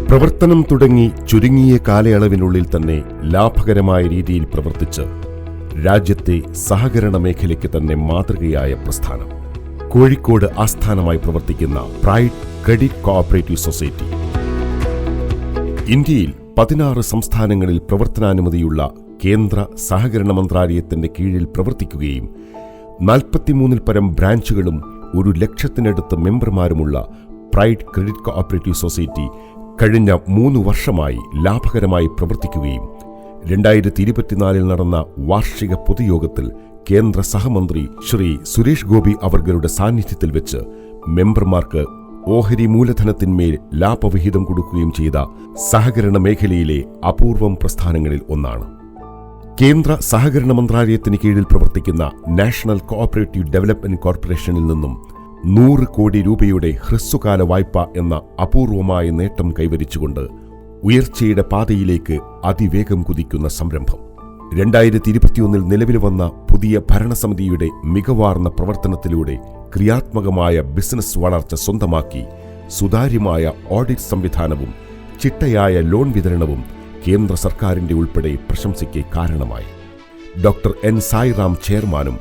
പ്രവർത്തനം തുടങ്ങി ചുരുങ്ങിയ കാലയളവിനുള്ളിൽ തന്നെ ലാഭകരമായ രീതിയിൽ പ്രവർത്തിച്ച് രാജ്യത്തെ സഹകരണ മേഖലയ്ക്ക് തന്നെ മാതൃകയായ പ്രസ്ഥാനം. കോഴിക്കോട് ആസ്ഥാനമായി പ്രവർത്തിക്കുന്ന പ്രൈഡ് ക്രെഡിറ്റ് കോഓപ്പറേറ്റീവ് സൊസൈറ്റി ഇന്ത്യയിൽ 16 സംസ്ഥാനങ്ങളിൽ പ്രവർത്തനാനുമതിയുള്ള കേന്ദ്ര സഹകരണ മന്ത്രാലയത്തിന്റെ കീഴിൽ പ്രവർത്തിക്കുകയും 43-ൽ പരം ബ്രാഞ്ചുകളും 100,000-നടുത്ത് മെമ്പർമാരുമുള്ള പ്രൈഡ് ക്രെഡിറ്റ് കോഓപ്പറേറ്റീവ് സൊസൈറ്റി കഴിഞ്ഞ 3 വർഷമായി ലാഭകരമായി പ്രവർത്തിക്കുകയും 2024-ൽ നടന്ന വാർഷിക പൊതുയോഗത്തിൽ കേന്ദ്ര സഹമന്ത്രി ശ്രീ സുരേഷ് ഗോപി അവർകളുടെ സാന്നിധ്യത്തിൽ വെച്ച് മെമ്പർമാർക്ക് ഓഹരി മൂലധനത്തിന്മേൽ ലാഭവിഹിതം കൊടുക്കുകയും ചെയ്ത സഹകരണ മേഖലയിലെ അപൂർവം പ്രസ്ഥാനങ്ങളിൽ ഒന്നാണ്. കേന്ദ്ര സഹകരണ മന്ത്രാലയത്തിന് കീഴിൽ പ്രവർത്തിക്കുന്ന നാഷണൽ കോഓപ്പറേറ്റീവ് ഡെവലപ്മെന്റ് കോർപ്പറേഷനിൽ നിന്നും 100 കോടി രൂപയുടെ ഹ്രസ്വകാല വായ്പ എന്ന അപൂർവമായ നേട്ടം കൈവരിച്ചുകൊണ്ട് ഉയർച്ചയുടെ പാതയിലേക്ക് അതിവേഗം കുതിക്കുന്ന സംരംഭം. 2021-ൽ നിലവിൽ വന്ന പുതിയ ഭരണസമിതിയുടെ മികവാർന്ന പ്രവർത്തനത്തിലൂടെ ക്രിയാത്മകമായ ബിസിനസ് വളർച്ച സ്വന്തമാക്കി സുതാര്യമായ ഓഡിറ്റ് സംവിധാനവും ചിട്ടയായ ലോൺ വിതരണവും കേന്ദ്ര സർക്കാരിന്റെ ഉൾപ്പെടെ പ്രശംസയ്ക്ക് കാരണമായി. ഡോക്ടർ എൻ സായിറാം ചെയർമാനും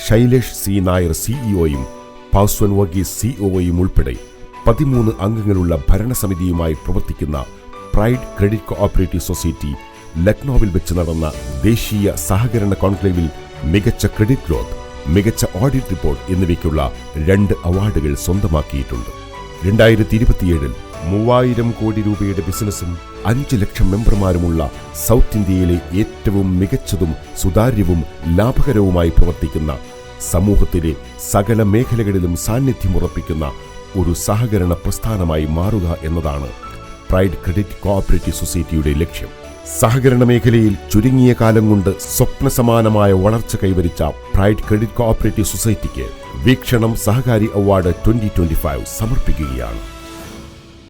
ശൈലേഷ് സി നായർ സിഇഒയും പാസ്വൻ വർഗീസ് സിഒയും ഉൾപ്പെടെ 13 അംഗങ്ങളുള്ള ഭരണസമിതിയുമായി പ്രവർത്തിക്കുന്ന പ്രൈഡ് ക്രെഡിറ്റ് കോഓപ്പറേറ്റീവ് സൊസൈറ്റി ലക്നൌവിൽ വെച്ച് നടന്ന ദേശീയ സഹകരണ കോൺക്ലേവിൽ മികച്ച ക്രെഡിറ്റ് ഗ്രോത്ത്, മികച്ച ഓഡിറ്റ് റിപ്പോർട്ട് എന്നിവയ്ക്കുള്ള 2 അവാർഡുകൾ സ്വന്തമാക്കിയിട്ടുണ്ട്. 2027-ൽ 3000 കോടി രൂപയുടെ ബിസിനസ്സും 5 ലക്ഷം മെമ്പർമാരുമുള്ള സൗത്ത് ഇന്ത്യയിലെ ഏറ്റവും മികച്ചതും സുതാര്യവും ലാഭകരവുമായി പ്രവർത്തിക്കുന്ന സമൂഹത്തിലെ സകല മേഖലകളിലും സാന്നിധ്യമുറപ്പിക്കുന്ന ഒരു സഹകരണ പ്രസ്ഥാനമായി മാറുക എന്നതാണ് പ്രൈഡ് ക്രെഡിറ്റ് കോഓപ്പറേറ്റീവ് സൊസൈറ്റിയുടെ ലക്ഷ്യം. സഹകരണ മേഖലയിൽ ചുരുങ്ങിയ കാലം കൊണ്ട് സ്വപ്നസമാനമായ വളർച്ച കൈവരിച്ച പ്രൈഡ് ക്രെഡിറ്റ് കോഓപ്പറേറ്റീവ് സൊസൈറ്റിക്ക് വീക്ഷണം സഹകാരി അവാർഡ് 2025 സമർപ്പിക്കുകയാണ്.